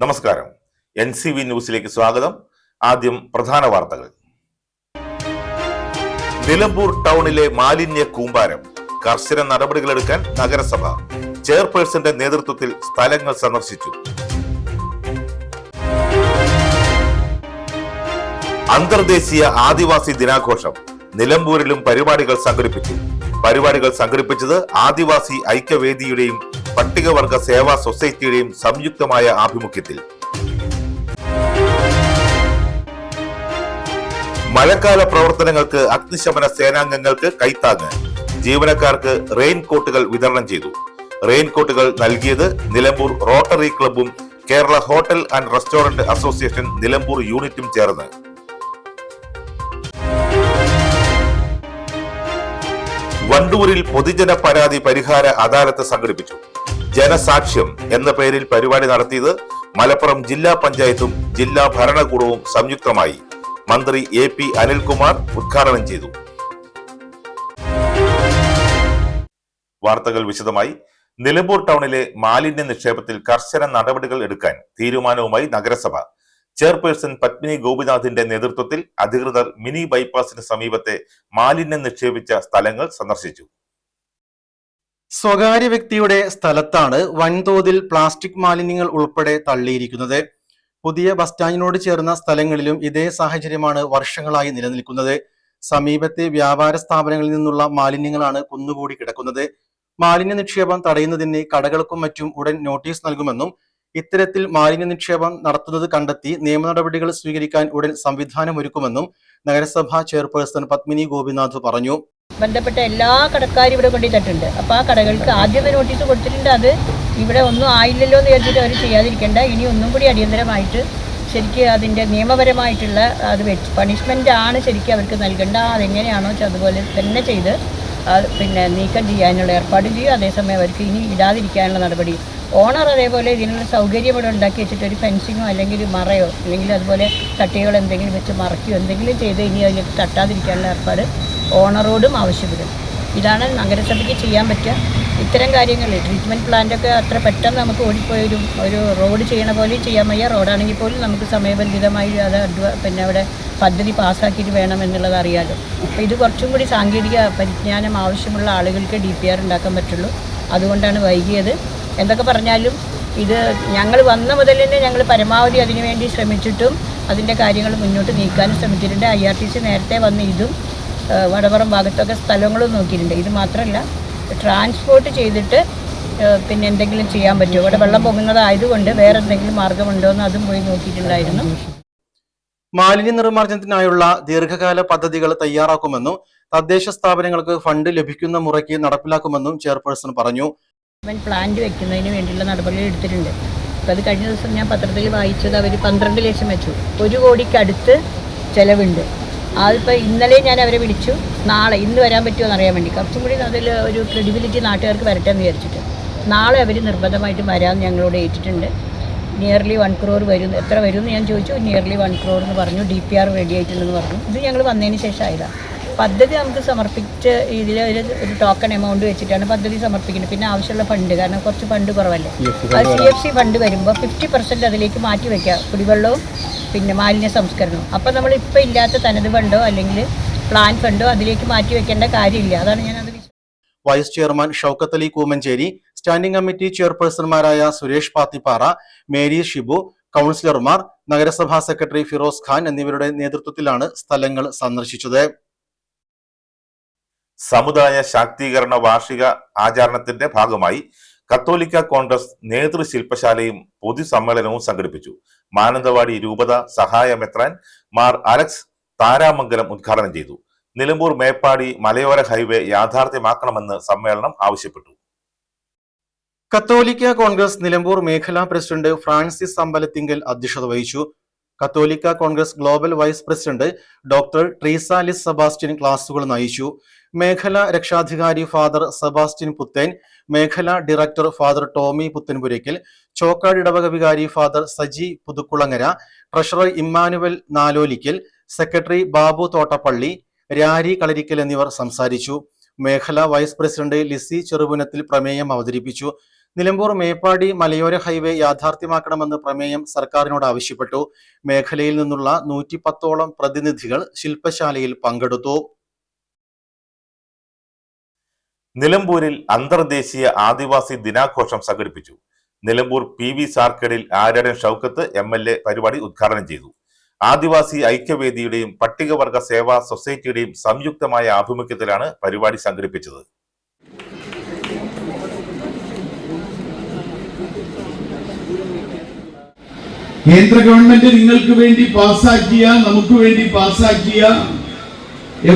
നമസ്കാരം. NCV ന്യൂസിലേക്ക് സ്വാഗതം. ആദ്യം പ്രധാന വാർത്തകൾ. നിലമ്പൂർ ടൗണിലെ മാലിന്യ കൂമ്പാരം കർശന നടപടികളെടുക്കാൻ നഗരസഭ ചെയർപേഴ്സന്റെ നേതൃത്വത്തിൽ സ്ഥലങ്ങൾ സന്ദർശിച്ചു. അന്തർദേശീയ ആദിവാസി ദിനാഘോഷം നിലമ്പൂരിലും പരിപാടികൾ സംഘടിപ്പിച്ചു. പരിപാടികൾ സംഘടിപ്പിച്ചത് ആദിവാസി ഐക്യവേദിയുടെയും പട്ടികവർഗ സേവാ സൊസൈറ്റിയുടെയും സംയുക്തമായ ആഭിമുഖ്യത്തിൽ. മഴക്കാല പ്രവർത്തനങ്ങൾക്ക് അഗ്നിശമന സേനാംഗങ്ങൾക്ക് കൈത്താങ്ങ്. ജീവനക്കാർക്ക് റെയിൻകോട്ടുകൾ വിതരണം ചെയ്തു. റെയിൻകോട്ടുകൾ നൽകിയത് നിലമ്പൂർ റോട്ടറി ക്ലബും Kerala hotel and restaurant association Nilambur യൂണിറ്റും ചേർന്ന്. വണ്ടൂരിൽ പൊതുജന പരാതി പരിഹാര അദാലത്ത് സംഘടിപ്പിച്ചു. ജനസാക്ഷ്യം എന്ന പേരിൽ പരിപാടി നടത്തിയത് മലപ്പുറം ജില്ലാ പഞ്ചായത്തും ജില്ലാ ഭരണകൂടവും സംയുക്തമായി. മന്ത്രി AP അനിൽകുമാർ ഉദ്ഘാടനം ചെയ്തു. വാർത്തകൾ വിശദമായി. നിലമ്പൂർ ടൗണിലെ മാലിന്യ നിക്ഷേപത്തിൽ കർശന നടപടികൾ എടുക്കാൻ തീരുമാനവുമായി നഗരസഭ. ചെയർപേഴ്സൺ പത്മിനി ഗോപിനാഥിന്റെ നേതൃത്വത്തിൽ അധികൃതർ മിനി ബൈപ്പാസിന് സമീപത്തെ മാലിന്യം നിക്ഷേപിച്ച സ്ഥലങ്ങൾ സന്ദർശിച്ചു. സ്വകാര്യ വ്യക്തിയുടെ സ്ഥലത്താണ് വൻതോതിൽ പ്ലാസ്റ്റിക് മാലിന്യങ്ങൾ ഉൾപ്പെടെ തള്ളിയിരിക്കുന്നത്. പുതിയ ബസ് സ്റ്റാൻഡിനോട് ചേർന്ന സ്ഥലങ്ങളിലും ഇതേ സാഹചര്യമാണ് വർഷങ്ങളായി നിലനിൽക്കുന്നത്. സമീപത്തെ വ്യാപാര സ്ഥാപനങ്ങളിൽ നിന്നുള്ള മാലിന്യങ്ങളാണ് കുന്നുകൂടി കിടക്കുന്നത്. മാലിന്യ നിക്ഷേപം തടയുന്നതിന് കടകൾക്കും മറ്റും ഉടൻ നോട്ടീസ് നൽകുമെന്നും ഇത്തരത്തിൽ മാലിന്യ നിക്ഷേപം നടത്തുന്നത് കണ്ടെത്തി നിയമ നടപടികൾ സ്വീകരിക്കാൻ ഉടൻ സംവിധാനമൊരുക്കുമെന്നും നഗരസഭാ ചെയർപേഴ്സൺ പത്മിനി ഗോപിനാഥ് പറഞ്ഞു. ബന്ധപ്പെട്ട എല്ലാ കടക്കാരും ഇവിടെ കൊണ്ടുവന്നിട്ടുണ്ട്. അപ്പോൾ ആ കടകൾക്ക് ആദ്യമേ നോട്ടീസ് കൊടുത്തിട്ടുണ്ട്. അത് ഇവിടെ ഒന്നും ആയില്ലല്ലോ എന്ന് വിചാരിച്ചിട്ട് അവർ ചെയ്യാതിരിക്കേണ്ട. ഇനി ഒന്നും കൂടി അടിയന്തരമായിട്ട് ശരിക്കും അതിൻ്റെ നിയമപരമായിട്ടുള്ള അത് പണിഷ്മെൻ്റ് ആണ് ശരിക്കും അവർക്ക് നൽകേണ്ട. അതെങ്ങനെയാണോ അതുപോലെ തന്നെ ചെയ്ത് നീക്കം ചെയ്യാനുള്ള ഏർപ്പാടും ചെയ്യും. അതേസമയം അവർക്ക് ഇനി ഇടാതിരിക്കാനുള്ള നടപടി. ഓണർ അതേപോലെ ഇതിനുള്ള സൗകര്യം ഇവിടെ ഉണ്ടാക്കി വെച്ചിട്ട് ഒരു ഫെൻസിങ്ങോ അല്ലെങ്കിൽ മറയോ അല്ലെങ്കിൽ അതുപോലെ തട്ടികൾ എന്തെങ്കിലും വെച്ച് മറയ്ക്കുകയോ എന്തെങ്കിലും ചെയ്ത് ഇനി അതിലേക്ക് തട്ടാതിരിക്കാനുള്ള ഏർപ്പാട് ഓണറോടും ആവശ്യപ്പെടും. ഇതാണ് നഗരസഭയ്ക്ക് ചെയ്യാൻ പറ്റുക. ഇത്തരം കാര്യങ്ങൾ ട്രീറ്റ്മെൻറ്റ് പ്ലാന്റൊക്കെ അത്ര പെട്ടെന്ന് നമുക്ക് ഓടിപ്പോയൊരു റോഡ് ചെയ്യണ പോലെ ചെയ്യാൻ വയ്യ. റോഡാണെങ്കിൽ പോലും നമുക്ക് സമയബന്ധിതമായി അത് അവിടെ പദ്ധതി പാസ്സാക്കിയിട്ട് വേണം എന്നുള്ളത് അറിയാലോ. അപ്പോൾ ഇത് കുറച്ചും കൂടി സാങ്കേതിക പരിജ്ഞാനം ആവശ്യമുള്ള ആളുകൾക്ക് DPR ഉണ്ടാക്കാൻ പറ്റുള്ളൂ. അതുകൊണ്ടാണ് വൈകിയത്. എന്തൊക്കെ പറഞ്ഞാലും ഇത് ഞങ്ങൾ വന്ന മുതൽ തന്നെ ഞങ്ങൾ പരമാവധി അതിനുവേണ്ടി ശ്രമിച്ചിട്ടും അതിൻ്റെ കാര്യങ്ങൾ മുന്നോട്ട് നീക്കാനും ശ്രമിച്ചിട്ടുണ്ട്. IRTC നേരത്തെ വന്ന് ഇതും വടവറം ഭാഗത്തൊക്കെ സ്ഥലങ്ങളും നോക്കിയിട്ടുണ്ട്. ഇത് മാത്രമല്ല ട്രാൻസ്പോർട്ട് ചെയ്തിട്ട് പിന്നെ എന്തെങ്കിലും ചെയ്യാൻ പറ്റുമോ, ഇവിടെ വെള്ളം പൊങ്ങുന്നതായതുകൊണ്ട് വേറെ എന്തെങ്കിലും മാർഗമുണ്ടോ എന്ന് അതും പോയി നോക്കിയിട്ടുണ്ടായിരുന്നു. മാലിന്യ നിർമ്മാർജ്ജനത്തിനായുള്ള ദീർഘകാല പദ്ധതികൾ തയ്യാറാക്കുമെന്നും തദ്ദേശ സ്ഥാപനങ്ങൾക്ക് ഫണ്ട് ലഭിക്കുന്ന മുറയ്ക്ക് നടപ്പിലാക്കുമെന്നും ചെയർപേഴ്സൺ പറഞ്ഞു. പ്ലാന്റ് വെക്കുന്നതിന് വേണ്ടിയുള്ള നടപടികൾ എടുത്തിട്ടുണ്ട്. അപ്പോൾ അത് കഴിഞ്ഞ ദിവസം ഞാൻ പത്രത്തിൽ വായിച്ചത് അവർ 12 ലക്ഷം വെച്ചു. 1 കോടിക്കടുത്ത് ചിലവുണ്ട്. അതിപ്പോൾ ഇന്നലെ ഞാൻ അവരെ വിളിച്ചു. നാളെ ഇന്ന് വരാൻ പറ്റുമോ എന്നറിയാൻ വേണ്ടി കുറച്ചും കൂടി അതിൽ ഒരു ക്രെഡിബിലിറ്റി നാട്ടുകാർക്ക് വരട്ടെ എന്ന് വിചാരിച്ചിട്ട് നാളെ അവർ നിർബന്ധമായിട്ടും വരാമെന്ന് ഞങ്ങളോട് ഏറ്റിട്ടുണ്ട്. നിയർലി 1 crore വരും. എത്ര വരും എന്ന് ഞാൻ ചോദിച്ചു. നിയർലി 1 crore എന്ന് പറഞ്ഞു. DPR റെഡി ആയിട്ടുണ്ടെന്ന് പറഞ്ഞു. ഇത് ഞങ്ങൾ വന്നതിന് ശേഷം ആയതാണ്. പദ്ധതി നമുക്ക് സമർപ്പിച്ച് ഇതിൽ ഒരു ടോക്കൺ എമൗണ്ട് വെച്ചിട്ടാണ് പദ്ധതി സമർപ്പിക്കുന്നത്. പിന്നെ ആവശ്യമുള്ള ഫണ്ട്, കാരണം കുറച്ച് ഫണ്ട് കുറവല്ലേ, അത് CFC ഫണ്ട് വരുമ്പോൾ 50% അതിലേക്ക് മാറ്റി വയ്ക്കുക. കുടിവെള്ളവും പിന്നെ മാലിന്യ സംസ്കരണവും. അപ്പോൾ നമ്മൾ ഇപ്പോൾ ഇല്ലാത്ത തനത് ഫണ്ടോ അല്ലെങ്കിൽ പ്ലാൻ ഫണ്ടോ അതിലേക്ക് മാറ്റി വെക്കേണ്ട കാര്യമില്ല. അതാണ് ഞാനത്. Vice chairman Shoukath Ali Koomancheri, standing committee ചെയർപേഴ്സൺമാരായ സുരേഷ് പാത്തിപ്പാറ, മേരി ഷിബു, കൗൺസിലർമാർ, നഗരസഭാ സെക്രട്ടറി ഫിറോസ് ഖാൻ എന്നിവരുടെ നേതൃത്വത്തിലാണ് സ്ഥലങ്ങൾ സന്ദർശിച്ചത്. സമുദായ ശാക്തീകരണ വാർഷിക ആചരണത്തിന്റെ ഭാഗമായി കത്തോലിക്ക കോൺഗ്രസ് നേതൃശില്പശാലയും പൊതുസമ്മേളനവും സംഘടിപ്പിച്ചു. മാനന്തവാടി രൂപത സഹായ മെത്രാൻ മാർ അലക്സ് താരാമംഗലം ഉദ്ഘാടനം ചെയ്തു. നിലമ്പൂർ മേപ്പാടി മലയോര ഹൈവേ യാഥാർത്ഥ്യമാക്കണമെന്ന് സമ്മേളനം ആവശ്യപ്പെട്ടു. കത്തോലിക്ക കോൺഗ്രസ് നിലമ്പൂർ മേഖലാ പ്രസിഡന്റ് ഫ്രാൻസിസ് അമ്പലത്തിങ്കൽ അധ്യക്ഷത വഹിച്ചു. കത്തോലിക്ക Congress global vice president doctor Treesalis Sebastian ക്ലാസുകൾ നയിച്ചു. മേഖലാ രക്ഷാധികാരി ഫാദർ സെബാസ്റ്റ്യൻ പുത്തേൻ, മേഖലാ ഡയറക്ടർ ഫാദർ ടോമി പുത്തൻപുരയ്ക്കൽ, ചോക്കാട് ഇടവക വികാരി father Saji Puthukulangara, treasurer Immanuel Nalolickal, secretary Babu Thottappally, Rari Kalarickal എന്നിവർ സംസാരിച്ചു. മേഖലാ വൈസ് പ്രസിഡന്റ് ലിസി ചെറുപുനത്തിൽ പ്രമേയം അവതരിപ്പിച്ചു. നിലമ്പൂർ മേപ്പാടി മലയോര ഹൈവേ യാഥാർത്ഥ്യമാക്കണമെന്ന് പ്രമേയം സർക്കാരിനോട് ആവശ്യപ്പെട്ടു. മേഖലയിൽ നിന്നുള്ള 110ഓളം പ്രതിനിധികൾ ശില്പശാലയിൽ പങ്കെടുത്തു. നിലമ്പൂരിൽ അന്തർദേശീയ ആദിവാസി ദിനാഘോഷം സംഘടിപ്പിച്ചു. നിലമ്പൂർ PV സാർക്കേഡിൽ ആര്യടൻ ഷൗക്കത്ത് MLA പരിപാടി ഉദ്ഘാടനം ചെയ്തു. ആദിവാസി ഐക്യവേദിയുടെയും പട്ടികവർഗ സേവാ സൊസൈറ്റിയുടെയും സംയുക്തമായ ആഭിമുഖ്യത്തിലാണ് പരിപാടി സംഘടിപ്പിച്ചത്. കേന്ദ്ര ഗവൺമെന്റ് നിങ്ങൾക്ക് വേണ്ടി പാസാക്കിയ, നമുക്ക് വേണ്ടി പാസാക്കിയ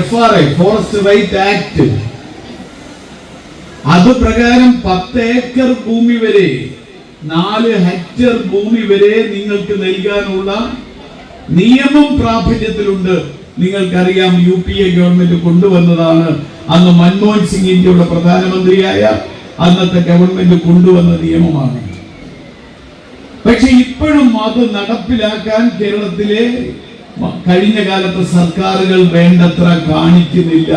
FRA ഫോറസ്റ്റ് റൈറ്റ് ആക്ട്, അത് പ്രകാരം 10 ഏക്കർ ഭൂമി വരെ 4 ഹെക്ടർ ഭൂമി വരെ നിങ്ങൾക്ക് നൽകാനുള്ള നിയമം പ്രാബല്യത്തിലുണ്ട്. നിങ്ങൾക്കറിയാം, UPA ഗവൺമെന്റ് കൊണ്ടുവന്നതാണ്. അന്ന് മൻമോഹൻ സിംഗ് ഇന്ത്യയുടെ പ്രധാനമന്ത്രിയായ അന്നത്തെ ഗവൺമെന്റ് കൊണ്ടുവന്ന നിയമമാണ്. പക്ഷെ ഇപ്പോഴും അത് നടപ്പിലാക്കാൻ കേരളത്തിലെ കഴിഞ്ഞ കാലത്തെ സർക്കാരുകൾ വേണ്ടത്ര കാണിക്കുന്നില്ല,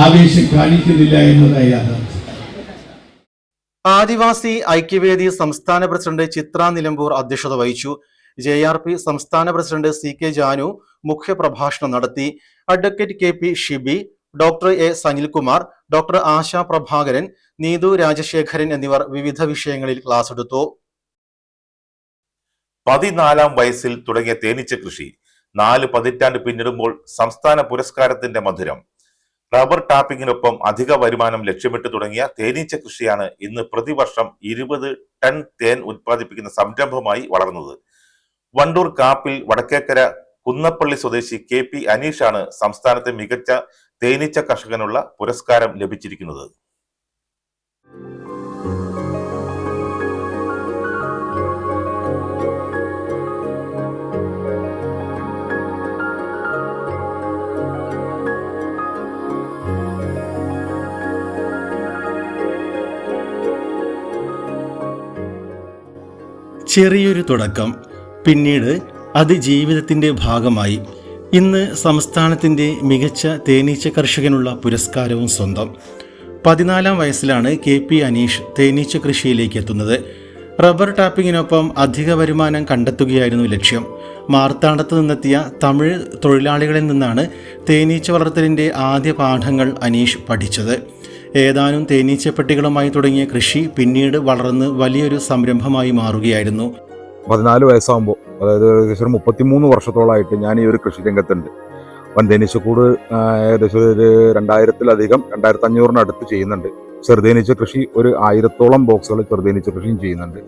ആവേശം കാണിക്കുന്നില്ല എന്നതായി യാഥാർത്ഥ്യം. ആദിവാസി ഐക്യവേദി സംസ്ഥാന പ്രസിഡന്റ് ചിത്ര നിലമ്പൂർ അധ്യക്ഷത വഹിച്ചു. JRP സംസ്ഥാന പ്രസിഡന്റ് CK ജാനു മുഖ്യപ്രഭാഷണം നടത്തി. Advocate KP Shibi, doctor A Sanilkumar, doctor Asha Prabhakaran, Neethu Rajasekharan എന്നിവർ വിവിധ വിഷയങ്ങളിൽ ക്ലാസ് എടുത്തു. 14-ാം വയസ്സിൽ തുടങ്ങിയ തേനീച്ച കൃഷി 4 പതിറ്റാണ്ട് പിന്നിടുമ്പോൾ സംസ്ഥാന പുരസ്കാരത്തിന്റെ മധുരം. റബ്ബർ ടാപ്പിങ്ങിനൊപ്പം അധിക വരുമാനം ലക്ഷ്യമിട്ട് തുടങ്ങിയ തേനീച്ച കൃഷിയാണ് ഇന്ന് പ്രതിവർഷം 20 ടൺ തേൻ ഉത്പാദിപ്പിക്കുന്ന സംരംഭമായി വളർന്നത്. വണ്ടൂർ കാപ്പിൽ വടക്കേക്കര കുന്നപ്പള്ളി സ്വദേശി KP അനീഷാണ് സംസ്ഥാനത്തെ മികച്ച തേനീച്ച കർഷകനുള്ള പുരസ്കാരം ലഭിച്ചിരിക്കുന്നത്. ചെറിയൊരു തുടക്കം, പിന്നീട് അത് ജീവിതത്തിൻ്റെ ഭാഗമായി. ഇന്ന് സംസ്ഥാനത്തിൻ്റെ മികച്ച തേനീച്ച കർഷകനുള്ള പുരസ്കാരവും സ്വന്തം. 14-ാം വയസ്സിലാണ് KP അനീഷ് തേനീച്ച കൃഷിയിലേക്ക് എത്തുന്നത്. റബ്ബർ ടാപ്പിങ്ങിനൊപ്പം അധിക വരുമാനം കണ്ടെത്തുകയായിരുന്നു ലക്ഷ്യം. മാർത്താണ്ഡത്ത് നിന്നെത്തിയ തമിഴ് തൊഴിലാളികളിൽ നിന്നാണ് തേനീച്ച വളർത്തലിൻ്റെ ആദ്യ പാഠങ്ങൾ അനീഷ് പഠിച്ചത്. ഏതാനും തേനീച്ചപ്പെട്ടികളുമായി തുടങ്ങിയ കൃഷി പിന്നീട് വളർന്ന് വലിയൊരു സംരംഭമായി മാറുകയായിരുന്നു. 14 വയസ്സാകുമ്പോൾ, അതായത് ഏകദേശം 33 വർഷത്തോളമായിട്ട് ഞാൻ ഈ ഒരു കൃഷി രംഗത്തുണ്ട്. വൻതേനീച്ചക്കൂട് ഏകദേശം ഒരു 2000-ലധികം 2500-നടുത്ത് ചെയ്യുന്നുണ്ട്. ചെറുതേനീച്ച കൃഷി ഒരു 1000-ഓളം ബോക്സുകൾ ചെറുതേനീച്ച കൃഷിയും ചെയ്യുന്നുണ്ട്.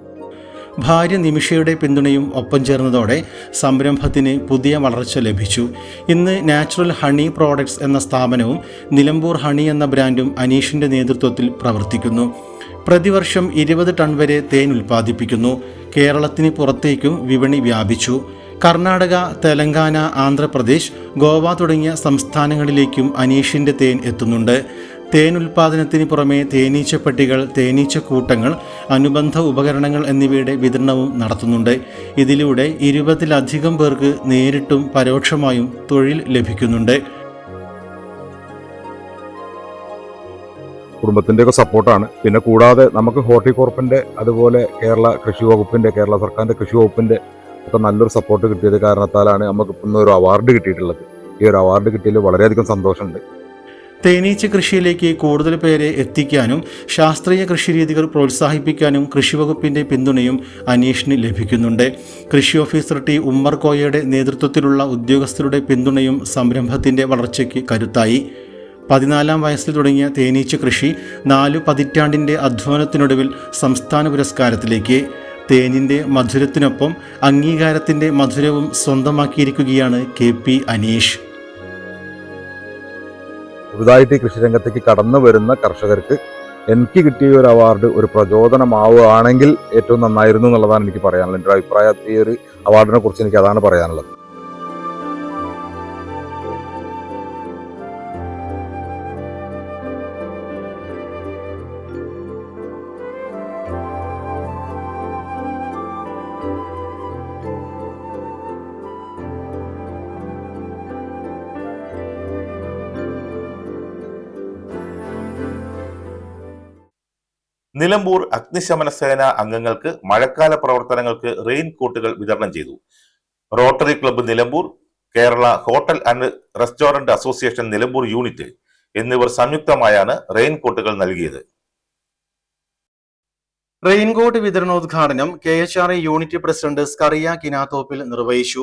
ഭാര്യ നിമിഷയുടെ പിന്തുണയും ഒപ്പം ചേർന്നതോടെ സംരംഭത്തിന് പുതിയ വളർച്ച ലഭിച്ചു. ഇന്ന് നാച്ചുറൽ ഹണി പ്രോഡക്ട്സ് എന്ന സ്ഥാപനവും നിലമ്പൂർ ഹണി എന്ന ബ്രാൻഡും അനീഷിൻ്റെ നേതൃത്വത്തിൽ പ്രവർത്തിക്കുന്നു. പ്രതിവർഷം 20 ടൺ വരെ തേൻ ഉൽപ്പാദിപ്പിക്കുന്നു. കേരളത്തിന് പുറത്തേക്കും വിപണി വ്യാപിച്ചു. കർണാടക, തെലങ്കാന, ആന്ധ്രാപ്രദേശ്, ഗോവ തുടങ്ങിയ സംസ്ഥാനങ്ങളിലേക്കും അനീഷിൻ്റെ തേൻ എത്തുന്നുണ്ട്. തേൻ ഉൽപ്പാദനത്തിന് പുറമെ തേനീച്ചപ്പെട്ടികൾ, തേനീച്ചക്കൂട്ടങ്ങൾ, അനുബന്ധ ഉപകരണങ്ങൾ എന്നിവയുടെ വിതരണവും നടത്തുന്നുണ്ട്. ഇതിലൂടെ 20-ലധികം പേർക്ക് നേരിട്ടും പരോക്ഷമായും തൊഴിൽ ലഭിക്കുന്നുണ്ട്. കുടുംബത്തിൻ്റെയൊക്കെ സപ്പോർട്ടാണ്. പിന്നെ കൂടാതെ നമുക്ക് ഹോർട്ടികോർപ്പിൻ്റെ, അതുപോലെ കേരള കൃഷി വകുപ്പിൻ്റെ, കേരള സർക്കാരിൻ്റെ കൃഷി വകുപ്പിൻ്റെ ഒക്കെ നല്ലൊരു സപ്പോർട്ട് കിട്ടിയത് കാരണത്താലാണ് നമുക്ക് ഇന്ന് ഒരു അവാർഡ് കിട്ടിയിട്ടുള്ളത്. ഈ ഒരു അവാർഡ് കിട്ടിയതിൽ വളരെയധികം സന്തോഷമുണ്ട്. തേനീച്ച കൃഷിയിലേക്ക് കൂടുതൽ പേരെ എത്തിക്കാനും ശാസ്ത്രീയ കൃഷിരീതികൾ പ്രോത്സാഹിപ്പിക്കാനും കൃഷിവകുപ്പിൻ്റെ പിന്തുണയും അനീഷിന് ലഭിക്കുന്നുണ്ട്. കൃഷി ഓഫീസർ T ഉമ്മർ കോയയുടെ നേതൃത്വത്തിലുള്ള ഉദ്യോഗസ്ഥരുടെ പിന്തുണയും സംരംഭത്തിൻ്റെ വളർച്ചയ്ക്ക് കരുത്തായി. 14-ാം വയസ്സിൽ തുടങ്ങിയ തേനീച്ച കൃഷി 4 പതിറ്റാണ്ടിൻ്റെ അധ്വാനത്തിനൊടുവിൽ സംസ്ഥാന പുരസ്കാരത്തിലേക്ക്. തേനിൻ്റെ മധുരത്തിനൊപ്പം അംഗീകാരത്തിൻ്റെ മധുരവും സ്വന്തമാക്കിയിരിക്കുകയാണ് KP അനീഷ്. പുതുതായിട്ട് ഈ കൃഷിരംഗത്തേക്ക് കടന്നു വരുന്ന കർഷകർക്ക് എനിക്ക് കിട്ടിയ ഒരു അവാർഡ് ഒരു പ്രചോദനമാവുകയാണെങ്കിൽ ഏറ്റവും നന്നായിരുന്നു എന്നുള്ളതാണ് എനിക്ക് പറയാനുള്ളത്. എൻ്റെ അഭിപ്രായത്തിൽ ഈ ഒരു അവാർഡിനെ കുറിച്ച് എനിക്ക് അതാണ് പറയാനുള്ളത്. നിലമ്പൂർ അഗ്നിശമന സേന അംഗങ്ങൾക്ക് മഴക്കാല പ്രവർത്തനങ്ങൾക്ക് റെയിൻ കോട്ടുകൾ വിതരണം ചെയ്തു. Rotary club Nilambur, Kerala hotel and restaurant association Nilambur unit എന്നിവർ സംയുക്തമായാണ് റെയിൻ കോട്ടുകൾ നൽകിയത്. റെയിൻകോട്ട് വിതരണോദ്ഘാടനം KHRA unit president Skaria Kinathoppil നിർവഹിച്ചു.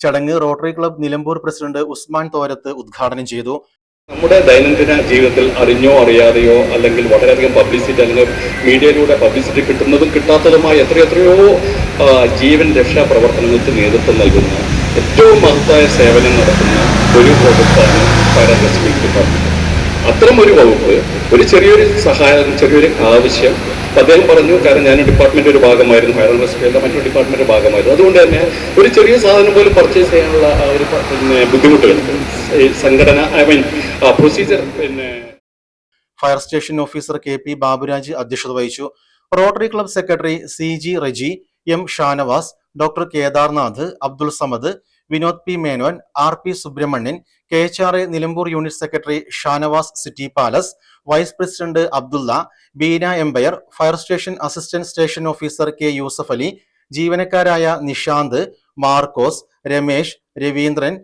ചടങ്ങ് rotary club Nilambur president Usman Thorath ഉദ്ഘാടനം ചെയ്തു. നമ്മുടെ ദൈനംദിന ജീവിതത്തിൽ അറിഞ്ഞോ അറിയാതെയോ അല്ലെങ്കിൽ വളരെയധികം പബ്ലിസിറ്റി അല്ലെങ്കിൽ മീഡിയയിലൂടെ പബ്ലിസിറ്റി കിട്ടുന്നതും കിട്ടാത്തതുമായ എത്രയോ ജീവൻ രക്ഷാ പ്രവർത്തനങ്ങൾക്ക് നേതൃത്വം നൽകുന്ന ഏറ്റവും മഹത്തായ സേവനം നടത്തുന്ന ഒരു വകുപ്പാണ് ഫയർ ആൻഡ് റെസ്ക്യൂ ഡിപ്പാർട്ട്മെന്റ്. അത്തരം ഒരു വകുപ്പ് ഒരു ചെറിയൊരു സഹായം, ചെറിയൊരു ആവശ്യം അദ്ദേഹം പറഞ്ഞു. കാരണം ഞാൻ ഡിപ്പാർട്ട്മെന്റ് ഒരു ഭാഗമായിരുന്നു, ഫയർ ആൻഡ് റെസ്ക്യൂയുടെ മറ്റൊരു ഡിപ്പാർട്ട്മെന്റ് ഭാഗമായിരുന്നു. അതുകൊണ്ട് തന്നെ ഒരു ചെറിയ സാധനം പോലും പർച്ചേസ് ചെയ്യാനുള്ള ഒരു ബുദ്ധിമുട്ടുകൾ സംഘടന procedure fire station officer KP Baburaj അധ്യക്ഷത വഹിച്ചു. Rotary club secretary CG Reji, M Shanavas, doctor Kedarnath, Abdul Samad, Vinod P Menon, RP Subrahmanyan, KHRA Nilambur unit secretary Shanavas City Palace, vice president Abdulla, Beena Empire, fire station assistant station officer K Yusuf Ali, ജീവനക്കാരായ നിഷാന്ത്, മാർക്കോസ്, രമേശ്, രവീന്ദ്രൻ,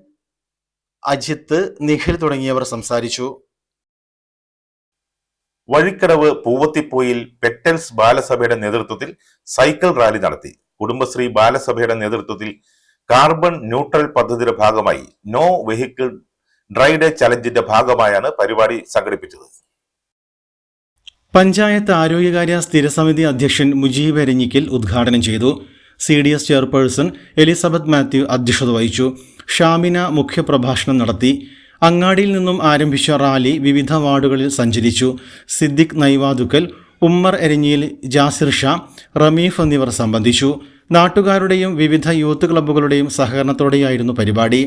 അജിത്ത്, നിഖിൽ തുടങ്ങിയവർ സംസാരിച്ചു. വഴിക്കടവ് പൂവത്തിപ്പോയിൽ പെറ്റൽസ് ബാലസഭയുടെ നേതൃത്വത്തിൽ സൈക്കിൾ റാലി നടത്തി. കുടുംബശ്രീ ബാലസഭയുടെ നേതൃത്വത്തിൽ കാർബൺ ന്യൂട്രൽ പദ്ധതിയുടെ ഭാഗമായി നോ വെഹിക്കിൾ ഡ്രൈ ഡേ ചലഞ്ചിന്റെ ഭാഗമായാണ് പരിപാടി സംഘടിപ്പിച്ചത്. പഞ്ചായത്ത് ആരോഗ്യകാര്യ സ്ഥിരസമിതി അധ്യക്ഷൻ മുജീബ് എരഞ്ഞിക്കൽ ഉദ്ഘാടനം ചെയ്തു. CDS ചെയർപേഴ്സൺ എലിസബത്ത് മാത്യു അധ്യക്ഷത വഹിച്ചു. ഷാമിന മുഖ്യപ്രഭാഷണം നടത്തി. അങ്ങാടിയിൽ നിന്നും ആരംഭിച്ച റാലി വിവിധ വാർഡുകളിൽ സഞ്ചരിച്ചു. സിദ്ദിഖ് നൈവാതുക്കൽ, ഉമ്മർ എരഞ്ഞിയിൽ, ജാസിർ ഷാ, റമീഫ് എന്നിവർ സംബന്ധിച്ചു. നാട്ടുകാരുടെയും വിവിധ യൂത്ത് ക്ലബ്ബുകളുടെയും സഹകരണത്തോടെയായിരുന്നു പരിപാടി.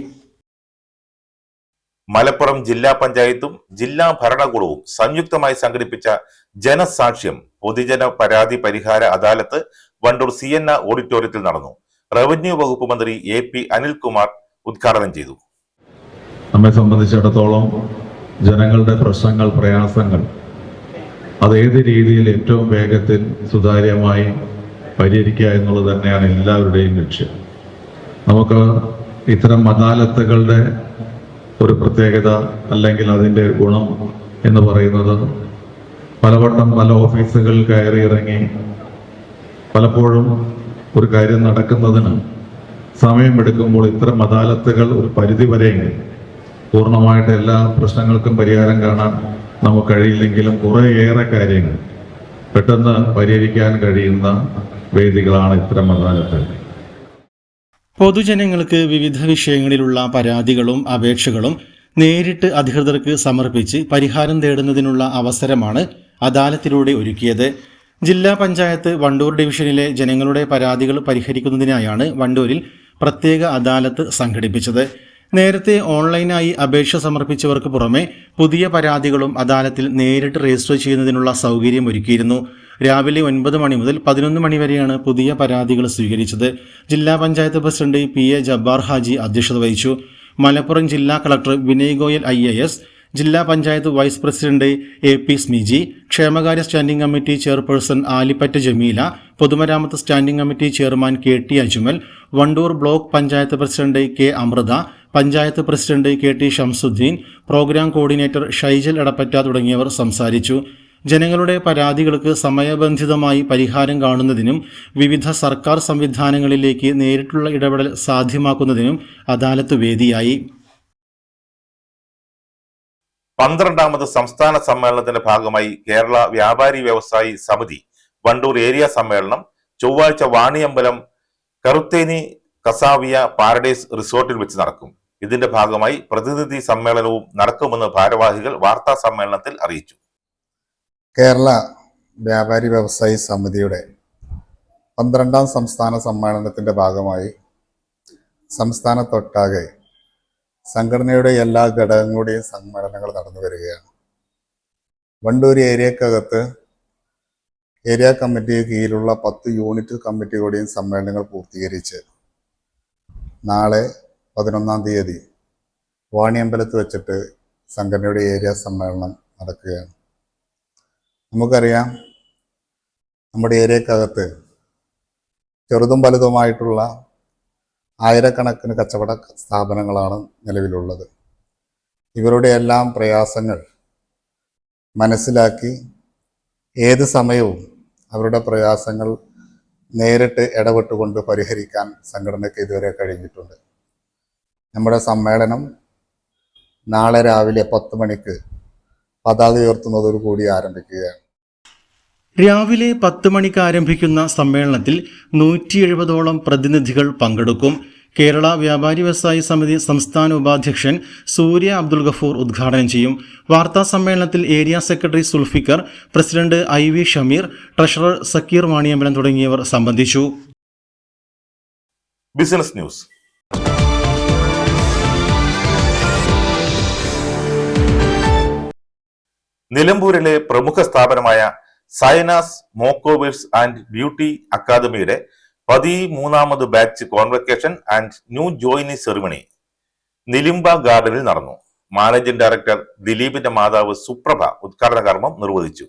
മലപ്പുറം ജില്ലാ പഞ്ചായത്തും ജില്ലാ ഭരണകൂടവും സംയുക്തമായി സംഘടിപ്പിച്ച ജനസാക്ഷ്യം പൊതുജന പരാതി പരിഹാര അദാലത്ത് വണ്ടൂർ CNA ഓഡിറ്റോറിയത്തിൽ നടന്നു. റവന്യൂ വകുപ്പ് മന്ത്രി AP അനിൽകുമാർ ഉദ്ഘാടനം ചെയ്തു. നമ്മെ സംബന്ധിച്ചിടത്തോളം ജനങ്ങളുടെ പ്രശ്നങ്ങൾ, പ്രയാസങ്ങൾ അതേത് രീതിയിൽ ഏറ്റവും വേഗത്തിൽ സുതാര്യമായി പരിഹരിക്കുക എന്നുള്ളത് തന്നെയാണ് എല്ലാവരുടെയും ലക്ഷ്യം. നമുക്ക് ഇത്തരം അദാലത്തുകളുടെ ഒരു പ്രത്യേകത അല്ലെങ്കിൽ അതിൻ്റെ ഗുണം എന്ന് പറയുന്നത് പലവട്ടം പല ഓഫീസുകൾ കയറി ഇറങ്ങി പലപ്പോഴും ഒരു കാര്യം നടക്കുന്നതിന് സമയമെടുക്കുമ്പോൾ ഇത്തരം അദാലത്തുകൾ ഒരു പരിധി വരെയെങ്കിലും പൂർണ്ണമായിട്ട് എല്ലാ പ്രശ്നങ്ങൾക്കും പരിഹാരം കാണാൻ നമുക്ക് കഴിയില്ലെങ്കിലും കുറേയേറെ കാര്യങ്ങൾ പെട്ടെന്ന് പരിഹരിക്കാൻ കഴിയുന്ന വേദികളാണ് ഇത്തരം അദാലത്തുകൾ. പൊതുജനങ്ങൾക്ക് വിവിധ വിഷയങ്ങളിലുള്ള പരാതികളും അപേക്ഷകളും നേരിട്ട് അധികൃതർക്ക് സമർപ്പിച്ച് പരിഹാരം തേടുന്നതിനുള്ള അവസരമാണ് അദാലത്തിലൂടെ ഒരുക്കിയത്. ജില്ലാ പഞ്ചായത്ത് വണ്ടൂർ ഡിവിഷനിലെ ജനങ്ങളുടെ പരാതികൾ പരിഹരിക്കുന്നതിനായാണ് വണ്ടൂരിൽ പ്രത്യേക അദാലത്ത് സംഘടിപ്പിച്ചത്. നേരത്തെ ഓൺലൈനായി അപേക്ഷ സമർപ്പിച്ചവർക്ക് പുറമെ പുതിയ പരാതികളും അദാലത്തിൽ നേരിട്ട് രജിസ്റ്റർ ചെയ്യുന്നതിനുള്ള സൗകര്യം ഒരുക്കിയിരുന്നു. രാവിലെ 9 മണി മുതൽ 11 മണി വരെയാണ് പുതിയ പരാതികൾ സ്വീകരിച്ചത്. ജില്ലാ പഞ്ചായത്ത് പ്രസിഡന്റ് PA ജബ്ബാർ ഹാജി അധ്യക്ഷത വഹിച്ചു. മലപ്പുറം ജില്ലാ കളക്ടർ വിനയ് ഗോയൽ IAS, ജില്ലാ panchayat vice president AP Smiji, ക്ഷേമകാര്യ standing committee chairperson Alippatta Jameela, പൊതുമരാമത്ത് standing committee chairman KT Ajmal, Wandoor block panchayat president K Amritha, panchayat president KT Shamsudheen, programme coordinator Shaijal Edappatta തുടങ്ങിയവർ സംസാരിച്ചു. ജനങ്ങളുടെ പരാതികൾക്ക് സമയബന്ധിതമായി പരിഹാരം കാണുന്നതിനും വിവിധ സർക്കാർ സംവിധാനങ്ങളിലേക്ക് നേരിട്ടുള്ള ഇടപെടൽ സാധ്യമാക്കുന്നതിനും അദാലത്ത് വേദിയായി. 12ാമത് സംസ്ഥാന സമ്മേളനത്തിന്റെ ഭാഗമായി കേരള വ്യാപാരി വ്യവസായി സമിതി വണ്ടൂർ ഏരിയ സമ്മേളനം ചൊവ്വാഴ്ച വാണിയമ്പലം കറുത്തേനി കസാവിയ പാരഡൈസ് റിസോർട്ടിൽ വെച്ച് നടക്കും. ഇതിന്റെ ഭാഗമായി പ്രതിനിധി സമ്മേളനവും നടക്കുമെന്ന് ഭാരവാഹികൾ വാർത്താ സമ്മേളനത്തിൽ അറിയിച്ചു. കേരള വ്യാപാരി വ്യവസായി സമിതിയുടെ 12ാം സംസ്ഥാന സമ്മേളനത്തിൻ്റെ ഭാഗമായി സംസ്ഥാനത്തൊട്ടാകെ സംഘടനയുടെ എല്ലാ ഘടകങ്ങളുടെയും സമ്മേളനങ്ങൾ നടന്നു വരികയാണ്. വണ്ടൂർ ഏരിയക്കകത്ത് ഏരിയ കമ്മിറ്റിക്ക് കീഴിലുള്ള 10 യൂണിറ്റ് കമ്മിറ്റികളുടെയും സമ്മേളനങ്ങൾ പൂർത്തീകരിച്ച് നാളെ 11-ാം തീയതി വാണിയമ്പലത്ത് വെച്ചിട്ട് സംഘടനയുടെ ഏരിയ സമ്മേളനം നടക്കുകയാണ്. നമുക്കറിയാം, നമ്മുടെ ഏരിയക്കകത്ത് ചെറുതും വലുതുമായിട്ടുള്ള ആയിരക്കണക്കിന് കച്ചവട സ്ഥാപനങ്ങളാണ് നിലവിലുള്ളത്. ഇവരുടെ എല്ലാം പ്രയാസങ്ങൾ മനസ്സിലാക്കി ഏത് സമയവും അവരുടെ പ്രയാസങ്ങൾ നേരിട്ട് ഇടപെട്ടുകൊണ്ട് പരിഹരിക്കാൻ സംഘടനയ്ക്ക് ഇതുവരെ കഴിഞ്ഞിട്ടുണ്ട്. നമ്മുടെ സമ്മേളനം നാളെ രാവിലെ 10 മണിക്ക് പതാക ഉയർത്തുന്നതോടുകൂടി ആരംഭിക്കുകയാണ്. രാവിലെ 10 മണിക്ക് ആരംഭിക്കുന്ന സമ്മേളനത്തിൽ 170ഓളം പ്രതിനിധികൾ പങ്കെടുക്കും. കേരള വ്യാപാരി വ്യവസായി സമിതി സംസ്ഥാന ഉപാധ്യക്ഷൻ സൂര്യ അബ്ദുൽ ഗഫൂർ ഉദ്ഘാടനം ചെയ്യും. വാർത്താ സമ്മേളനത്തിൽ area secretary Zulfikar, president IV Shameer, treasurer Sakkeer Vaniyambalam തുടങ്ങിയവർ സംബന്ധിച്ചു. Business news. നിലമ്പൂരിലെ പ്രമുഖ സ്ഥാപനമായ സൈനാസ് മോക്കോവേഴ്സ് ആൻഡ് ബ്യൂട്ടി അക്കാദമിയുടെ 13ാമത് batch convocation and new joinee ceremony Nilimba ഗാർഡനിൽ നടന്നു. മാനേജിംഗ് ഡയറക്ടർ ദിലീപിന്റെ മാതാവ് സുപ്രഭ ഉദ്ഘാടന കർമ്മം നിർവഹിച്ചു.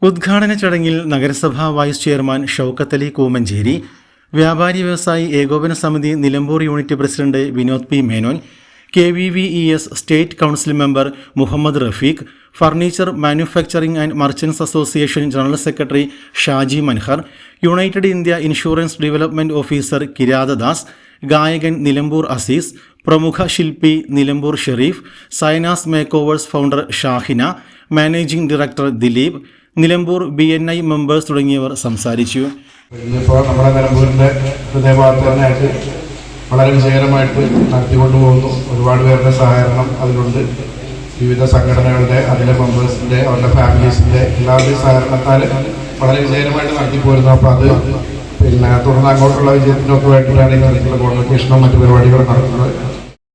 ഉദ്ഘാടന ചടങ്ങിൽ നഗരസഭാ വൈസ് ചെയർമാൻ ഷൗക്കത്ത് അലി കൂമഞ്ചേരി, വ്യാപാരി വ്യവസായി ഏകോപന സമിതി Nilambur unit president Vinod P Menon, KVVES state council member Muhammad Rafeeq, furniture manufacturing and merchants association general secretary Shaji Manhar, United India Insurance development officer Kirathadas, ഗായകൻ നിലമ്പൂർ അസീസ്, പ്രമുഖ ശില്പി Nilambur Sherif, Zainas makeovers founder Shahina, managing director Dileep, Nilambur BNI members തുടങ്ങിയവർ സംസാരിച്ചു. ഇന്നിപ്പോൾ നമ്മുടെ നിലമ്പൂരിൻ്റെ ഹൃദയഭാഗത്ത് തന്നെയായിട്ട് വളരെ വിജയകരമായിട്ട് നടത്തിക്കൊണ്ടുപോകുന്നു. ഒരുപാട് പേരുടെ സഹകരണം അതിലുണ്ട്. വിവിധ സംഘടനകളുടെ, അതിലെ മെമ്പേഴ്സിൻ്റെ, അവരുടെ ഫാമിലീസിൻ്റെ എല്ലാവരുടെയും സഹകരണത്താൽ വളരെ വിജയകരമായിട്ട് നടത്തിപ്പോരുന്നു. അപ്പോൾ അത് തുടർന്ന് അങ്ങോട്ടുള്ള വിജയത്തിനൊക്കെ വേണ്ടിയിട്ടാണ് ഇത്തരത്തിലുള്ള കോൺവക്കേഷനും മറ്റു പരിപാടികളും നടത്തുന്നത്.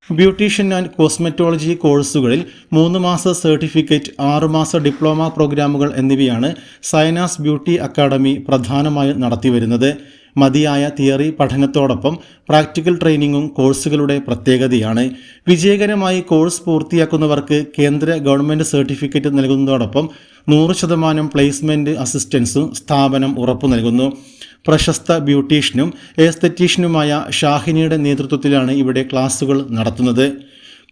ബ്യൂട്ടീഷ്യൻ ആൻഡ് കോസ്മെറ്റോളജി കോഴ്സുകളിൽ 3 മാസ സർട്ടിഫിക്കറ്റ്, 6 മാസ ഡിപ്ലോമ പ്രോഗ്രാമുകൾ എന്നിവയാണ് സൈനാസ് ബ്യൂട്ടി അക്കാദമി പ്രധാനമായും നടത്തിവരുന്നത്. മതിയായ തിയറി പഠനത്തോടൊപ്പം പ്രാക്ടിക്കൽ ട്രെയിനിങ്ങും കോഴ്സുകളുടെ പ്രത്യേകതയാണ്. വിജയകരമായി കോഴ്സ് പൂർത്തിയാക്കുന്നവർക്ക് കേന്ദ്ര ഗവൺമെൻറ് സർട്ടിഫിക്കറ്റ് നൽകുന്നതോടൊപ്പം 100% പ്ലേസ്മെൻറ്റ് അസിസ്റ്റൻസും സ്ഥാപനം ഉറപ്പു നൽകുന്നു. പ്രശസ്ത ബ്യൂട്ടീഷ്യനും എസ്തെറ്റീഷ്യനുമായ ഷാഹിനിയുടെ നേതൃത്വത്തിലാണ് ഇവിടെ ക്ലാസുകൾ നടത്തുന്നത്.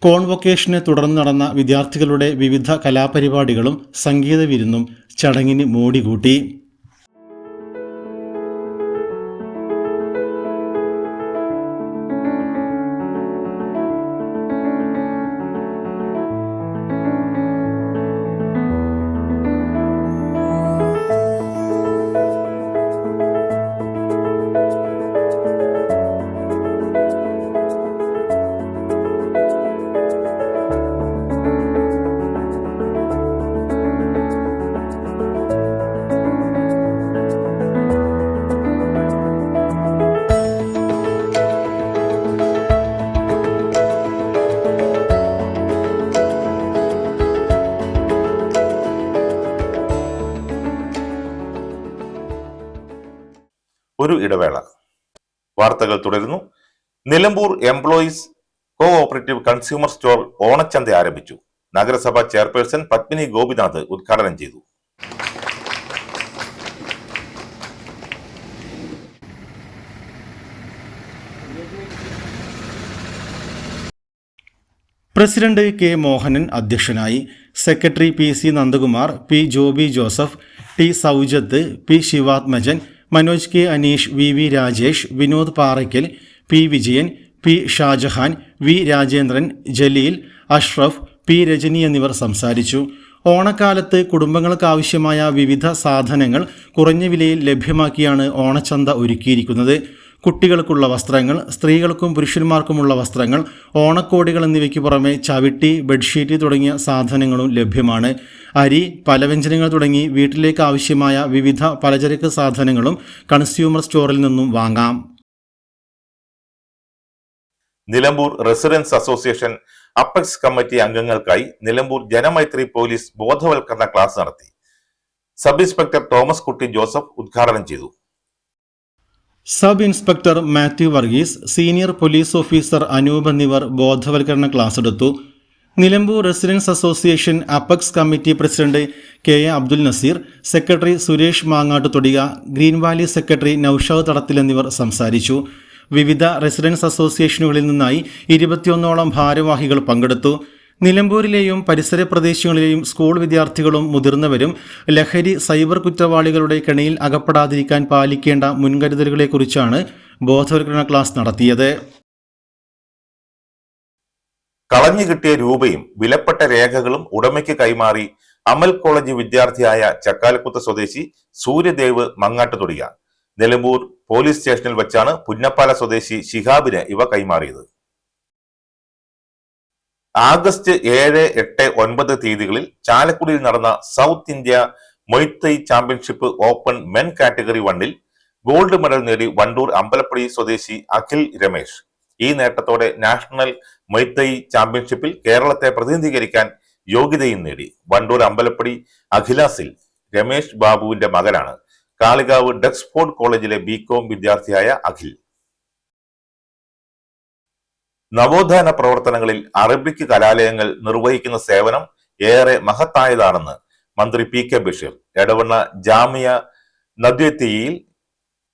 കോൺവൊക്കേഷനെ തുടർന്ന് നടന്ന വിദ്യാർത്ഥികളുടെ വിവിധ കലാപരിപാടികളും സംഗീത വിരുന്നും ചടങ്ങിന് മോടി കൂട്ടി. ഒരു ഇടവേള. വാർത്തകൾ തുടരുന്നു. Nilambur employees cooperative consumer store ഓണച്ചന്ത ആരംഭിച്ചു. നഗരസഭാ ചെയർപേഴ്സൺ പത്മിനി ഗോപിനാഥ് ഉദ്ഘാടനം ചെയ്തു. പ്രസിഡന്റ് K മോഹനൻ അധ്യക്ഷനായി. Secretary PC Nandakumar, P Joby Joseph, T Soujath, P Sivathmajan, Manoj K Aneesh, VV Rajesh, Vinod Parakkal, P Vijayan, P Shajahan, V Rajendran, Jaleel, Ashraf, P Rajani എന്നിവർ സംസാരിച്ചു. ഓണക്കാലത്ത് കുടുംബങ്ങൾക്കാവശ്യമായ വിവിധ സാധനങ്ങൾ കുറഞ്ഞ വിലയിൽ ലഭ്യമാക്കിയാണ് ഓണച്ചന്ത ഒരുക്കിയിരിക്കുന്നത്. കുട്ടികൾക്കുള്ള വസ്ത്രങ്ങൾ, സ്ത്രീകൾക്കും പുരുഷന്മാർക്കുമുള്ള വസ്ത്രങ്ങൾ, ഓണക്കോടികൾ എന്നിവയ്ക്ക് പുറമെ ചവിട്ടി, ബെഡ്ഷീറ്റ് തുടങ്ങിയ സാധനങ്ങളും ലഭ്യമാണ്. അരി, പലവ്യഞ്ജനങ്ങൾ തുടങ്ങി വീട്ടിലേക്ക് ആവശ്യമായ വിവിധ പലചരക്ക് സാധനങ്ങളും കൺസ്യൂമർ സ്റ്റോറിൽ നിന്നും വാങ്ങാം. Nilambur residence association apex committee അംഗങ്ങൾക്കായി നിലമ്പൂർ ജനമൈത്രി പോലീസ് ബോധവൽക്കരണ ക്ലാസ് നടത്തി. സബ് ഇൻസ്പെക്ടർ തോമസ് കുട്ടി ജോസഫ് ഉദ്ഘാടനം ചെയ്തു. Sub inspector Mathew Varghese, senior police officer Anoop എന്നിവർ ബോധവൽക്കരണ ക്ലാസ് എടുത്തു. Nilambur residence association apex committee president K A Abdul Nazeer, secretary Suresh Mangattuthodika, Green Valley secretary Noushad Thadathil എന്നിവർ സംസാരിച്ചു. വിവിധ റെസിഡൻസ് അസോസിയേഷനുകളിൽ നിന്നായി 21ഓളം ഭാരവാഹികൾ പങ്കെടുത്തു. നിലമ്പൂരിലെയും പരിസര പ്രദേശങ്ങളിലെയും സ്കൂൾ വിദ്യാർത്ഥികളും മുതിർന്നവരും ലഹരി സൈബർ കുറ്റവാളികളുടെ കെണിയിൽ അകപ്പെടാതിരിക്കാൻ പാലിക്കേണ്ട മുൻകരുതലുകളെക്കുറിച്ചാണ് ബോധവൽക്കരണ ക്ലാസ് നടത്തിയത്. കളഞ്ഞു കിട്ടിയ രൂപയും വിലപ്പെട്ട രേഖകളും ഉടമയ്ക്ക് കൈമാറി അമൽ കോളേജ് വിദ്യാർത്ഥിയായ ചക്കാലക്കുത്ത് സ്വദേശി സൂര്യദേവ് മങ്ങാട്ടുതൊടിക. നിലമ്പൂർ പോലീസ് സ്റ്റേഷനിൽ വെച്ചാണ് പുന്നപ്പാല സ്വദേശി ശിഹാബിന് ഇവ കൈമാറിയത്. ആഗസ്റ്റ് 7, 8, 9 തീയതികളിൽ ചാലക്കുടിയിൽ നടന്ന South India muay thai championship open men category 1-ൽ ഗോൾഡ് മെഡൽ നേടി വണ്ടൂർ അമ്പലപ്പടി സ്വദേശി അഖിൽ രമേശ്. ഈ നേട്ടത്തോടെ നാഷണൽ മൊയ്ത്തൈ ചാമ്പ്യൻഷിപ്പിൽ കേരളത്തെ പ്രതിനിധീകരിക്കാൻ യോഗ്യതയും നേടി. വണ്ടൂർ അമ്പലപ്പടി അഖിലാസിൽ രമേശ് ബാബുവിന്റെ മകനാണ് കാളികാവ് ഡെക്സ്ഫോർഡ് കോളേജിലെ ബികോം വിദ്യാർത്ഥിയായ അഖിൽ. നവോത്ഥാന പ്രവർത്തനങ്ങളിൽ അറബിക് കലാലയങ്ങൾ നിർവഹിക്കുന്ന സേവനം ഏറെ മഹത്തായതാണെന്ന് മന്ത്രി പി കെ ബഷീർ എടവണ്ണ ജാമിയ നദ്വത്തിയിൽ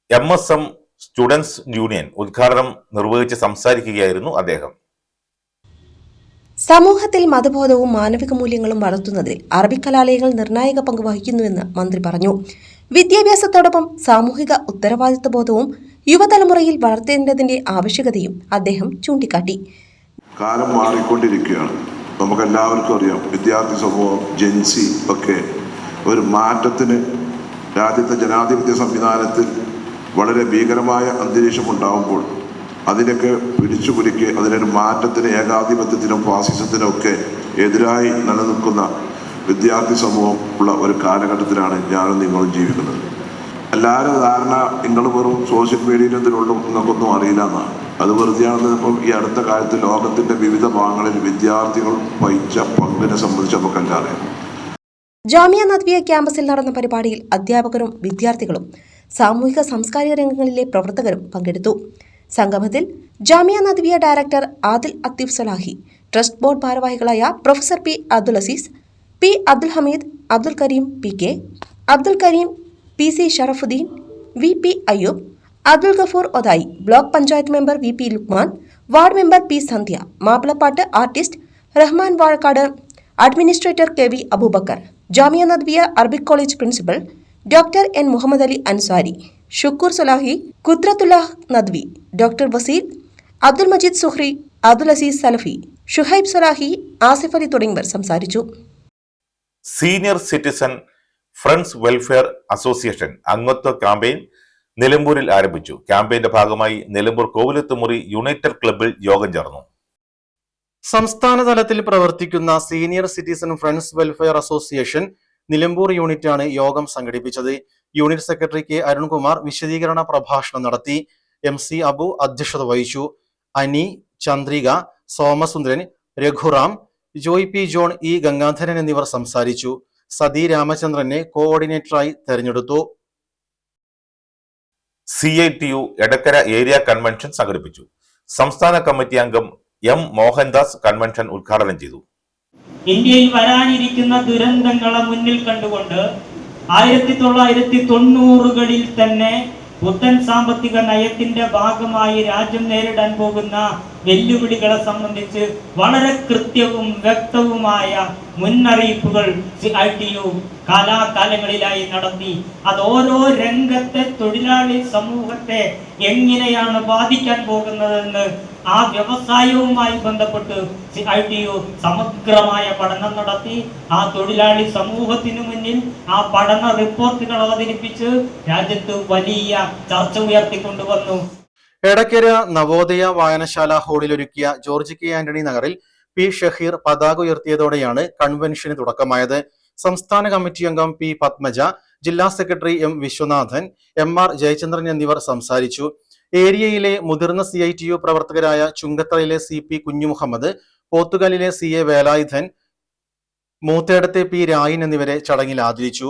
MSM സ്റ്റുഡൻസ് യൂണിയൻ ഉദ്ഘാടനം നിർവഹിച്ച് സംസാരിക്കുകയായിരുന്നു അദ്ദേഹം. സമൂഹത്തിൽ മതബോധവും മാനവിക മൂല്യങ്ങളും വളർത്തുന്നതിൽ അറബിക് കലാലയങ്ങൾ നിർണായക പങ്ക് വഹിക്കുന്നുവെന്ന് മന്ത്രി പറഞ്ഞു. വിദ്യാഭ്യാസത്തോടൊപ്പം സാമൂഹിക ഉത്തരവാദിത്വ ബോധവും യുവതലമുറയിൽ വളർത്തേണ്ടതിന്റെ ആവശ്യകതയും അദ്ദേഹം ചൂണ്ടിക്കാട്ടി. കാലം മാറിക്കൊണ്ടിരിക്കുകയാണ്. നമുക്കെല്ലാവർക്കും അറിയാം, വിദ്യാർത്ഥി സമൂഹം, ജെൻസി ഒക്കെ ഒരു മാറ്റത്തിന് രാജ്യത്തെ ജനാധിപത്യ സംവിധാനത്തിൽ വളരെ ഭീകരമായ അന്തരീക്ഷം ഉണ്ടാകുമ്പോൾ അതിനൊക്കെ പിടിച്ചുകുലുക്കി അതിനൊരു മാറ്റത്തിന്, ഏകാധിപത്യത്തിനും ഫാസിസത്തിനും ഒക്കെ എതിരായി നിലനിൽക്കുന്ന വിദ്യാർത്ഥി സമൂഹം ഉള്ള ഒരു കാലഘട്ടത്തിലാണ് ഞാനും നിങ്ങളും ജീവിക്കുന്നത്. എല്ലാവരും ധാരണ നിങ്ങൾ വെറും സോഷ്യൽ മീഡിയയിലും ഇതിലുള്ളും നിങ്ങൾക്കൊന്നും അറിയില്ല എന്നാണ്. അത് വെറുതെയാണെന്ന് ഇപ്പം ഈ അടുത്ത കാലത്ത് ലോകത്തിൻ്റെ വിവിധ ഭാഗങ്ങളിൽ വിദ്യാർത്ഥികൾ വഹിച്ച പങ്കിനെ സംബന്ധിച്ച് നമുക്കെല്ലാം അറിയാം. ജാമിയ നദ്വിയ ക്യാമ്പസിൽ നടന്ന പരിപാടിയിൽ അധ്യാപകരും വിദ്യാർത്ഥികളും സാമൂഹിക സാംസ്കാരിക രംഗങ്ങളിലെ പ്രവർത്തകരും പങ്കെടുത്തു. സംഗമത്തിൽ Jamia Nadvia director Adil Atheef Salahi, trust board ഭാരവാഹികളായ professor P Abdul Azeez, P Abdul Hameed, Abdul Kareem PK, Abdul Kareem PC Sharafudheen, VP Ayyoob, Abdul Gafoor Othayi, block panchayat member VP Lukman, ward member P Sandhya, മാപ്പിളപ്പാട്ട് artist Rahman Vazhakkad, administrator KV Abubacker, Jamia Nadvia Arabic college principal doctor N Muhammad Ali Ansari, Shukoor Salahi, Kudrathullah Nadvi, doctor Vaseel, Abdul Majeed Suhri, Abdul Azeez സലഫി, ഷുഹൈബ് സലാഹി, ആസിഫ് അലി തുടങ്ങിയവർ സംസാരിച്ചു. Senior citizen friends welfare association അംഗത്വ ക്യാമ്പയിൻ നിലമ്പൂരിൽ ആരംഭിച്ചു. ക്യാമ്പയിന്റെ ഭാഗമായി നിലമ്പൂർ കോവിലത്തുമുറി യുണൈറ്റഡ് ക്ലബ്ബിൽ യോഗം ചേർന്നു. സംസ്ഥാന തലത്തിൽ പ്രവർത്തിക്കുന്ന senior citizen friends welfare association Nilambur യൂണിറ്റാണ് യോഗം സംഘടിപ്പിച്ചത്. യൂണിറ്റ് സെക്രട്ടറി കെ അരുൺകുമാർ വിശദീകരണ പ്രഭാഷണം നടത്തി. MC അബു അധ്യക്ഷത വഹിച്ചു. അനി, ചന്ദ്രിക, സോമസുന്ദരൻ, രഘുറാം, ജോയ് P ജോൺ, E ഗംഗാധരൻ എന്നിവർ സംസാരിച്ചു. സതി രാമചന്ദ്രനെ കോഓർഡിനേറ്ററായി തെരഞ്ഞെടുത്തു. CITU എടക്കര ഏരിയ കൺവെൻഷൻ സംഘടിപ്പിച്ചു. സംസ്ഥാന കമ്മിറ്റി അംഗം M മോഹൻദാസ് കൺവെൻഷൻ ഉദ്ഘാടനം ചെയ്തു. ഇന്ത്യയിൽ വരാനിരിക്കുന്ന ദുരന്തങ്ങളെ മുന്നിൽ കണ്ടുകൊണ്ട് 1990കളിൽ തന്നെ പുത്തൻ സാമ്പത്തിക നയത്തിന്റെ ഭാഗമായി രാജ്യം നേരിടാൻ പോകുന്ന വെല്ലുവിളികളെ സംബന്ധിച്ച് വളരെ കൃത്യവും വ്യക്തവുമായ മുന്നറിയിപ്പുകൾ CITU കാലാകാലങ്ങളിലായി നടത്തി. അത് ഓരോ രംഗത്തെ തൊഴിലാളി സമൂഹത്തെ എങ്ങനെയാണ് ബാധിക്കാൻ പോകുന്നതെന്ന് ആ വ്യവസായവുമായി ബന്ധപ്പെട്ട് CITU സമഗ്രമായ പഠനം നടത്തി. ആ തൊഴിലാളി സമൂഹത്തിനു മുന്നിൽ ആ പഠന റിപ്പോർട്ടുകൾ അവതരിപ്പിച്ച് രാജ്യത്ത് വലിയ ചർച്ച ഉയർത്തിക്കൊണ്ടുവന്നു. എടക്കര നവോദയ വായനശാല ഹാളിൽ ഒരുക്കിയ ജോർജ് K ആന്റണി നഗറിൽ P ഷഹീർ പതാക ഉയർത്തിയതോടെയാണ് കൺവെൻഷന് തുടക്കമായത്. സംസ്ഥാന കമ്മിറ്റി അംഗം P പത്മജ, ജില്ലാ secretary M Viswanathan, MR Jayachandran എന്നിവർ സംസാരിച്ചു. ഏരിയയിലെ മുതിർന്ന CITU പ്രവർത്തകരായ ചുങ്കത്തറയിലെ CP Kunjumuhammad, പോത്തുകലിലെ CA Velayudhan, മൂത്തേടത്തെ P Rayan എന്നിവരെ ചടങ്ങിൽ ആദരിച്ചു.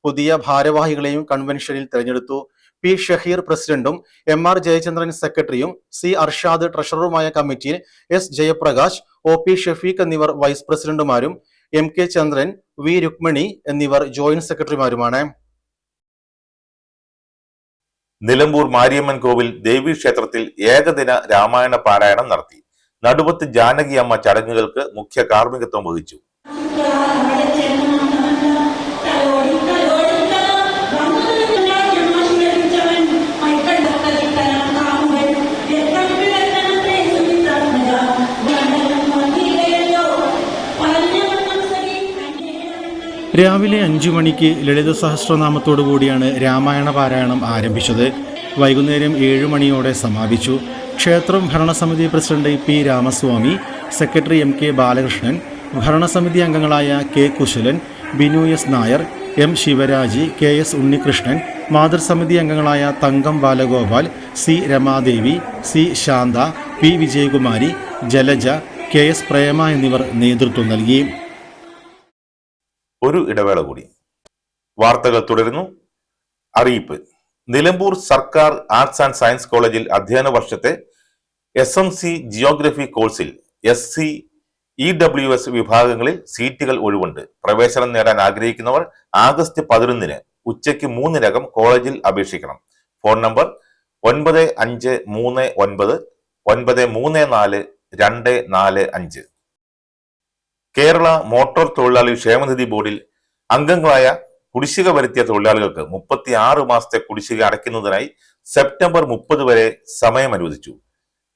പുതിയ ഭാരവാഹികളെയും കൺവെൻഷനിൽ തെരഞ്ഞെടുത്തു. P ഷഹീർ പ്രസിഡന്റും MR ജയചന്ദ്രൻ സെക്രട്ടറിയും C അർഷാദ് ട്രഷററുമായ കമ്മിറ്റിയിൽ S ജയപ്രകാശ്, OP ഷഫീഖ് എന്നിവർ വൈസ് പ്രസിഡന്റുമാരും MK ചന്ദ്രൻ, V രുക്മിണി എന്നിവർ ജോയിന്റ് സെക്രട്ടറിമാരുമാണ്. നിലമ്പൂർ മാരിയമ്മൻ കോവിൽ ദേവീക്ഷേത്രത്തിൽ ഏകദിന രാമായണ പാരായണം നടത്തി. നടുവത്ത് ജാനകി അമ്മ ചടങ്ങുകൾക്ക് മുഖ്യ കാർമ്മികത്വം വഹിച്ചു. രാവിലെ 5 മണിക്ക് ലളിത സഹസ്രനാമത്തോടുകൂടിയാണ് രാമായണ പാരായണം ആരംഭിച്ചത്. വൈകുന്നേരം 7 മണിയോടെ സമാപിച്ചു. ക്ഷേത്രം ഭരണസമിതി president P Ramaswamy, secretary MK Balakrishnan, ഭരണസമിതി അംഗങ്ങളായ K Kushalan, Binu S Nair, M ശിവരാജി, KS Unnikrishnan, മാതൃസമിതി അംഗങ്ങളായ തങ്കം Balagopal, C Ramadevi, C Shantha, P Vijayakumari, Jalaja, KS പ്രേമ എന്നിവർ നേതൃത്വം നൽകി. ഒരു ഇടവേള കൂടി. വാർത്തകൾ തുടരുന്നു. അറിയിപ്പ്. നിലമ്പൂർ സർക്കാർ ആർട്സ് ആൻഡ് സയൻസ് കോളേജിൽ അധ്യയന വർഷത്തെ SMC ജിയോഗ്രഫി കോഴ്സിൽ SC EWS വിഭാഗങ്ങളിൽ സീറ്റുകൾ ഒഴിവുണ്ട്. പ്രവേശനം നേടാൻ ആഗ്രഹിക്കുന്നവർ ആഗസ്റ്റ് 11 ഉച്ചയ്ക്ക് 3-നകം കോളേജിൽ അപേക്ഷിക്കണം. ഫോൺ നമ്പർ 95393934 കേരള മോട്ടോർ തൊഴിലാളി ക്ഷേമനിധി ബോർഡിൽ അംഗങ്ങളായ കുടിശ്ശിക വരുത്തിയ തൊഴിലാളികൾക്ക് 36 മാസത്തെ കുടിശ്ശിക അടയ്ക്കുന്നതിനായി സെപ്റ്റംബർ 30 വരെ സമയം അനുവദിച്ചു.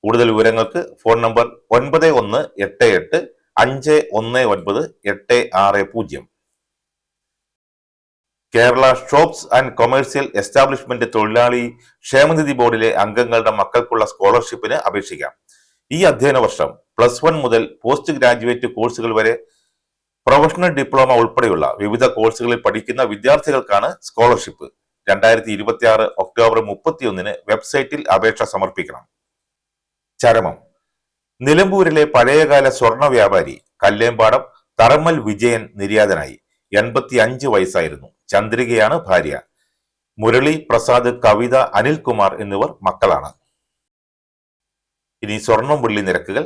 കൂടുതൽ വിവരങ്ങൾക്ക് phone number 9188519860. Kerala shops and commercial establishment തൊഴിലാളി ക്ഷേമനിധി ബോർഡിലെ അംഗങ്ങളുടെ മക്കൾക്കുള്ള സ്കോളർഷിപ്പിന് അപേക്ഷിക്കാം. ഈ അധ്യയന വർഷം +1 മുതൽ പോസ്റ്റ് ഗ്രാജുവേറ്റ് കോഴ്സുകൾ വരെ പ്രൊഫഷണൽ ഡിപ്ലോമ ഉൾപ്പെടെയുള്ള വിവിധ കോഴ്സുകളിൽ പഠിക്കുന്ന വിദ്യാർത്ഥികൾക്കാണ് സ്കോളർഷിപ്പ്. 2026 ഒക്ടോബർ 31 വെബ്സൈറ്റിൽ അപേക്ഷ സമർപ്പിക്കണം. ചരമം. നിലമ്പൂരിലെ പഴയകാല സ്വർണ്ണ വ്യാപാരി കല്ലേമ്പാടം തറമ്മൽ വിജയൻ നിര്യാതനായി. 85 വയസ്സായിരുന്നു. ചന്ദ്രികയാണ് ഭാര്യ. മുരളി, പ്രസാദ്, കവിത, അനിൽകുമാർ എന്നിവർ മക്കളാണ്. ഇനി സ്വർണം വെള്ളി നിരക്കുകൾ.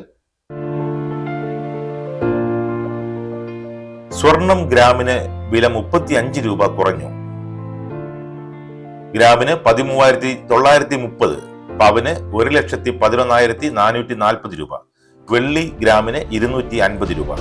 സ്വർണം ഗ്രാമിന് വില 35 രൂപ കുറഞ്ഞു. ഗ്രാമിന് 13,930, പവന് 1,11,440 രൂപ. വെള്ളി ഗ്രാമിന് 250 രൂപ.